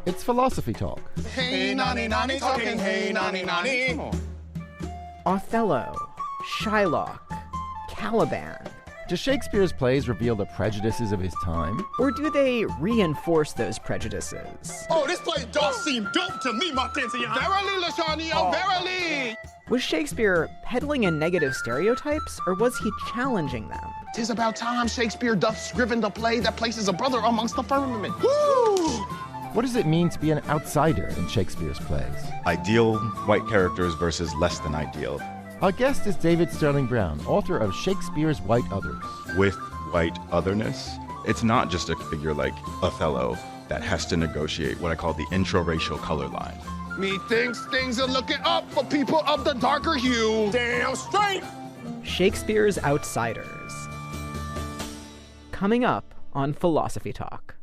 It's Philosophy Talk. Hey, nani, nani, talking, hey, nani, nani. Come on. Othello, Shylock, Caliban. Do Shakespeare's plays reveal the prejudices of his time? Or do they reinforce those prejudices? Oh, this play does seem dope to me, Martensia. Verily, Lashania, verily. Was Shakespeare peddling in negative stereotypes, or was he challenging them? 'Tis about time Shakespeare doth scriven the play that places a brother amongst the firmament. Woo! What does it mean to be an outsider in Shakespeare's plays? Ideal white characters versus less than ideal. Our guest is David Sterling Brown, author of Shakespeare's White Others. With white otherness, it's not just a figure like Othello that has to negotiate what I call the intraracial color line. Methinks things are looking up for people of the darker hue. Damn straight! Shakespeare's Outsiders. Coming up on Philosophy Talk.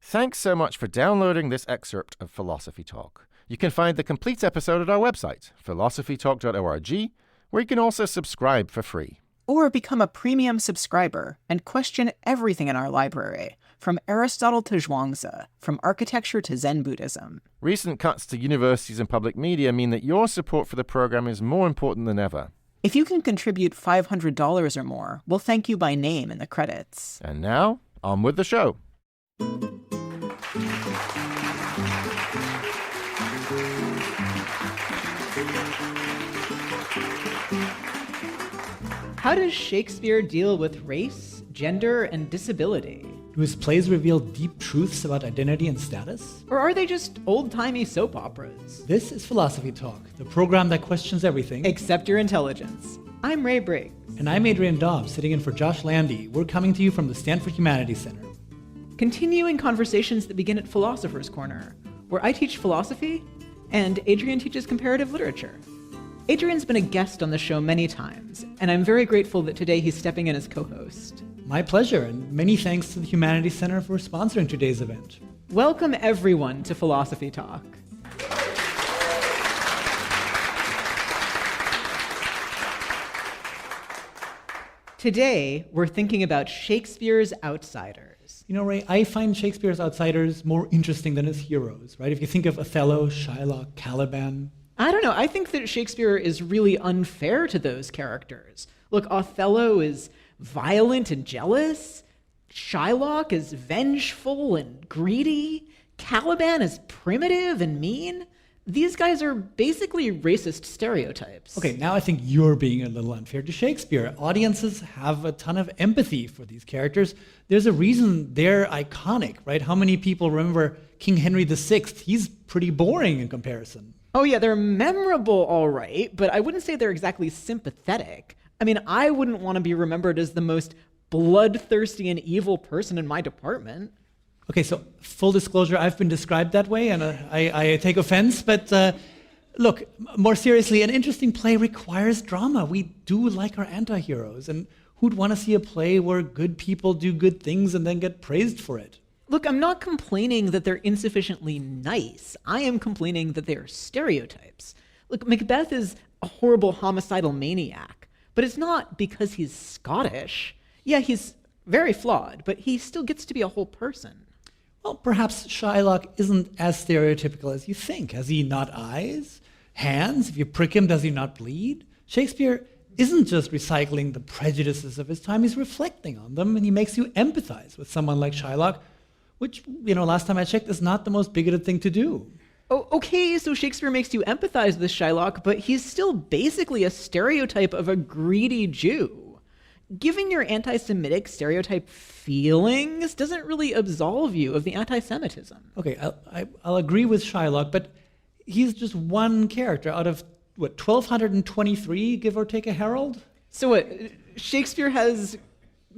Thanks so much for downloading this excerpt of Philosophy Talk. You can find the complete episode at our website, philosophytalk.org, where you can also subscribe for free. Or become a premium subscriber and question everything in our library, from Aristotle to Zhuangzi, from architecture to Zen Buddhism. Recent cuts to universities and public media mean that your support for the program is more important than ever. If you can contribute $500 or more, we'll thank you by name in the credits. And now, on with the show. How does Shakespeare deal with race, gender, and disability? Do his plays reveal deep truths about identity and status? Or are they just old-timey soap operas? This is Philosophy Talk, the program that questions everything. Except your intelligence. I'm Ray Briggs. And I'm Adrian Daub, sitting in for Josh Landy. We're coming to you from the Stanford Humanities Center. Continuing conversations that begin at Philosopher's Corner, where I teach philosophy and Adrian teaches comparative literature. Adrian's been a guest on the show many times, and I'm very grateful that today he's stepping in as co-host. My pleasure, and many thanks to the Humanities Center for sponsoring today's event. Welcome everyone to Philosophy Talk. Today, we're thinking about Shakespeare's Outsiders. You know, Ray, I find Shakespeare's outsiders more interesting than his heroes, right? If you think of Othello, Shylock, Caliban. I don't know. I think that Shakespeare is really unfair to those characters. Look, Othello is violent and jealous. Shylock is vengeful and greedy. Caliban is primitive and mean. These guys are basically racist stereotypes. Okay, now I think you're being a little unfair to Shakespeare. Audiences have a ton of empathy for these characters. There's a reason they're iconic, right? How many people remember King Henry VI? He's pretty boring in comparison. Oh yeah, they're memorable, all right, but I wouldn't say they're exactly sympathetic. I mean, I wouldn't want to be remembered as the most bloodthirsty and evil person in my department. Okay, so full disclosure, I've been described that way, and I take offense, but look, more seriously, an interesting play requires drama. We do like our anti-heroes, and who'd want to see a play where good people do good things and then get praised for it? Look, I'm not complaining that they're insufficiently nice. I am complaining that they are stereotypes. Look, Macbeth is a horrible homicidal maniac, but it's not because he's Scottish. Yeah, he's very flawed, but he still gets to be a whole person. Well, perhaps Shylock isn't as stereotypical as you think. Has he not eyes? Hands? If you prick him, does he not bleed? Shakespeare isn't just recycling the prejudices of his time, he's reflecting on them, and he makes you empathize with someone like Shylock, which, you know, last time I checked, is not the most bigoted thing to do. Oh, okay, so Shakespeare makes you empathize with Shylock, but he's still basically a stereotype of a greedy Jew. Giving your anti-Semitic stereotype feelings doesn't really absolve you of the anti-Semitism. Okay, I'll agree with Shylock, but he's just one character out of, 1,223, give or take a herald? So what, Shakespeare has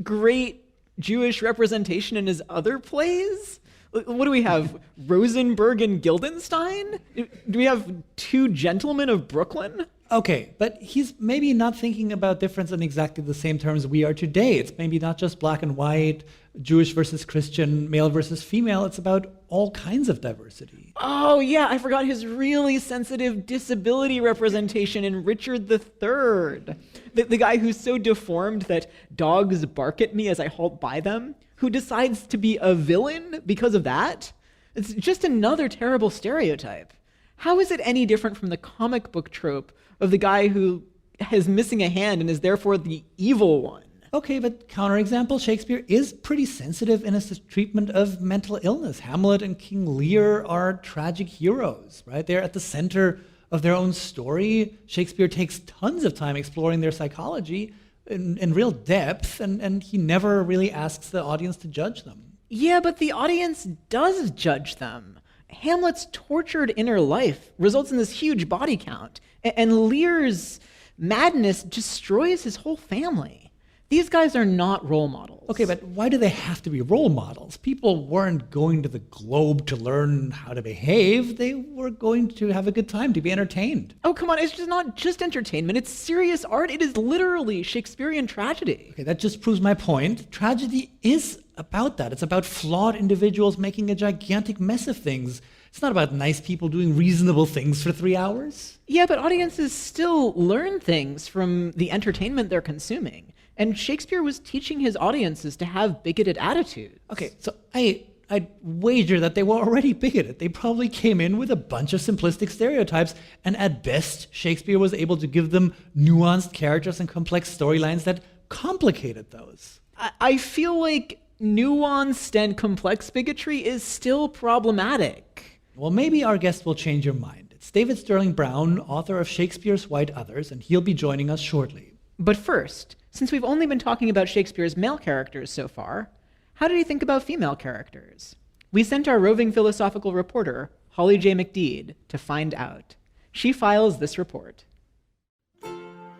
great Jewish representation in his other plays? What do we have, Rosenberg and Guildenstein? Do we have two gentlemen of Brooklyn? Okay, but he's maybe not thinking about difference in exactly the same terms we are today. It's maybe not just black and white, Jewish versus Christian, male versus female. It's about all kinds of diversity. Oh, yeah, I forgot his really sensitive disability representation in Richard III. The guy who's so deformed that dogs bark at me as I halt by them, who decides to be a villain because of that. It's just another terrible stereotype. How is it any different from the comic book trope of the guy who is missing a hand and is therefore the evil one? Okay, but counterexample, Shakespeare is pretty sensitive in his treatment of mental illness. Hamlet and King Lear are tragic heroes, right? They're at the center of their own story. Shakespeare takes tons of time exploring their psychology in real depth, and he never really asks the audience to judge them. Yeah, but the audience does judge them. Hamlet's tortured inner life results in this huge body count, and Lear's madness destroys his whole family. These guys are not role models. Okay, but why do they have to be role models? People weren't going to the Globe to learn how to behave. They were going to have a good time, to be entertained. Oh, come on, it's just not just entertainment. It's serious art. It is literally Shakespearean tragedy. Okay, that just proves my point. Tragedy is about that. It's about flawed individuals making a gigantic mess of things. It's not about nice people doing reasonable things for 3 hours. Yeah, but audiences still learn things from the entertainment they're consuming. And Shakespeare was teaching his audiences to have bigoted attitudes. Okay, so I'd wager that they were already bigoted. They probably came in with a bunch of simplistic stereotypes, and at best, Shakespeare was able to give them nuanced characters and complex storylines that complicated those. I feel like nuanced and complex bigotry is still problematic. Well, maybe our guest will change your mind. It's David Sterling Brown, author of Shakespeare's White Others, and he'll be joining us shortly. But first, since we've only been talking about Shakespeare's male characters so far, how did he think about female characters? We sent our roving philosophical reporter, Holly J. McDeed, to find out. She files this report.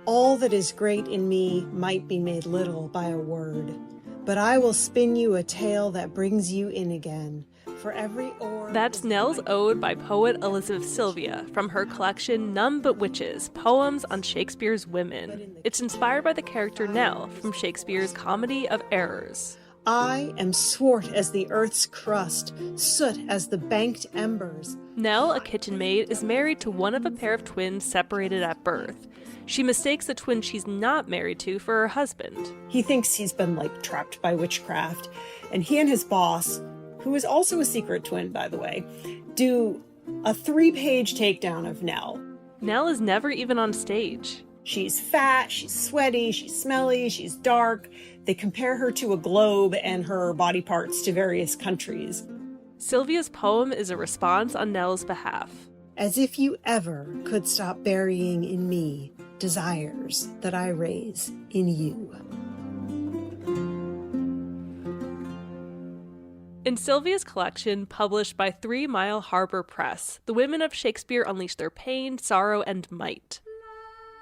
All that is great in me might be made little by a word, but I will spin you a tale that brings you in again. For every oar. That's Nell's Ode by poet Elizabeth Sylvia from her collection None But Witches, Poems on Shakespeare's Women. It's inspired by the character Nell from Shakespeare's Comedy of Errors. I am swart as the earth's crust, soot as the banked embers. Nell, a kitchen maid, is married to one of a pair of twins separated at birth. She mistakes the twin she's not married to for her husband. He thinks he's been, trapped by witchcraft, and he and his boss, who is also a secret twin, by the way, do a 3-page takedown of Nell. Nell is never even on stage. She's fat, she's sweaty, she's smelly, she's dark. They compare her to a globe and her body parts to various countries. Sylvia's poem is a response on Nell's behalf. As if you ever could stop burying in me desires that I raise in you. In Sylvia's collection, published by 3 Mile Harbor Press, the women of Shakespeare unleash their pain, sorrow, and might.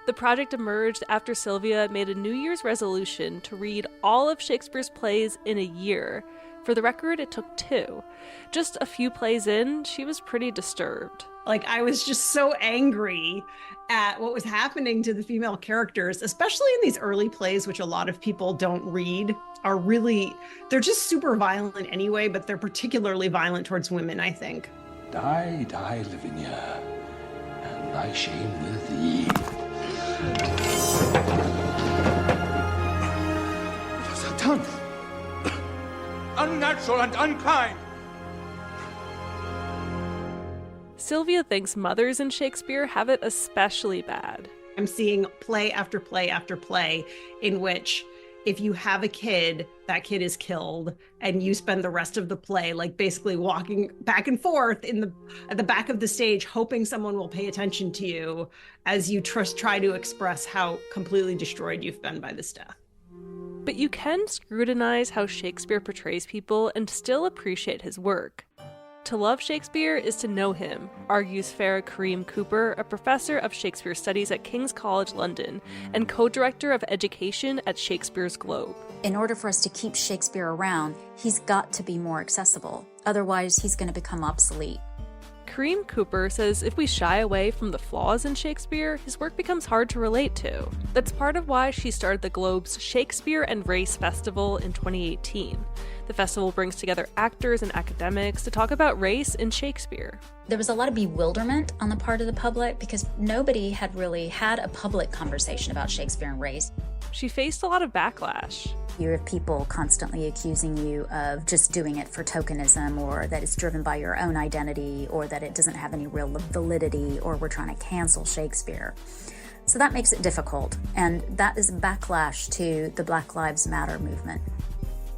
The project emerged after Sylvia made a New Year's resolution to read all of Shakespeare's plays in a year. For the record, it took 2. Just a few plays in, she was pretty disturbed. I was just so angry at what was happening to the female characters, especially in these early plays, which a lot of people don't read, they're just super violent anyway, but they're particularly violent towards women, I think. Die, die, Lavinia, and thy shame with thee. What hast thou done? Unnatural and unkind! Sylvia thinks mothers in Shakespeare have it especially bad. I'm seeing play after play after play in which if you have a kid, that kid is killed, and you spend the rest of the play basically walking back and forth at the back of the stage, hoping someone will pay attention to you as you try to express how completely destroyed you've been by this death. But you can scrutinize how Shakespeare portrays people and still appreciate his work. To love Shakespeare is to know him, argues Farah Kareem Cooper, a professor of Shakespeare Studies at King's College London and co-director of education at Shakespeare's Globe. In order for us to keep Shakespeare around, he's got to be more accessible. Otherwise, he's going to become obsolete. Kareem Cooper says if we shy away from the flaws in Shakespeare, his work becomes hard to relate to. That's part of why she started the Globe's Shakespeare and Race Festival in 2018. The festival brings together actors and academics to talk about race in Shakespeare. There was a lot of bewilderment on the part of the public because nobody had really had a public conversation about Shakespeare and race. She faced a lot of backlash. You have people constantly accusing you of just doing it for tokenism, or that it's driven by your own identity, or that it doesn't have any real validity, or we're trying to cancel Shakespeare. So that makes it difficult, and that is a backlash to the Black Lives Matter movement.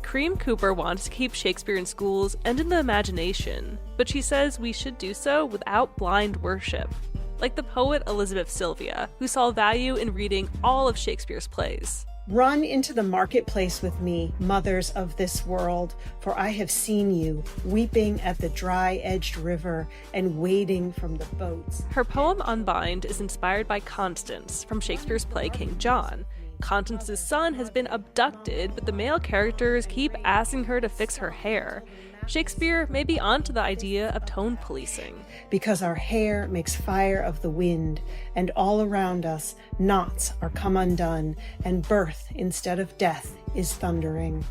Kareem Cooper wants to keep Shakespeare in schools and in the imagination, but she says we should do so without blind worship. Like the poet Elizabeth Sylvia, who saw value in reading all of Shakespeare's plays. Run into the marketplace with me, mothers of this world, for I have seen you, weeping at the dry-edged river and wading from the boats. Her poem Unbind is inspired by Constance from Shakespeare's play King John. Constance's son has been abducted, but the male characters keep asking her to fix her hair. Shakespeare may be onto the idea of tone policing. Because our hair makes fire of the wind, and all around us knots are come undone, and birth instead of death is thundering.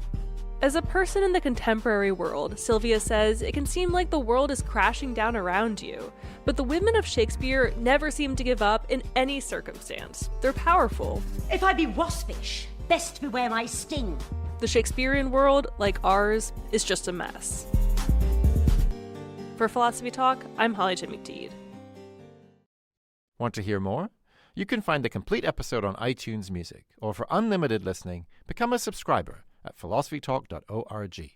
As a person in the contemporary world, Sylvia says it can seem like the world is crashing down around you, but the women of Shakespeare never seem to give up in any circumstance. They're powerful. If I be waspish, best beware my sting. The Shakespearean world, like ours, is just a mess. For Philosophy Talk, I'm Holly J. McDeed. Want to hear more? You can find the complete episode on iTunes Music, or for unlimited listening, become a subscriber at philosophytalk.org.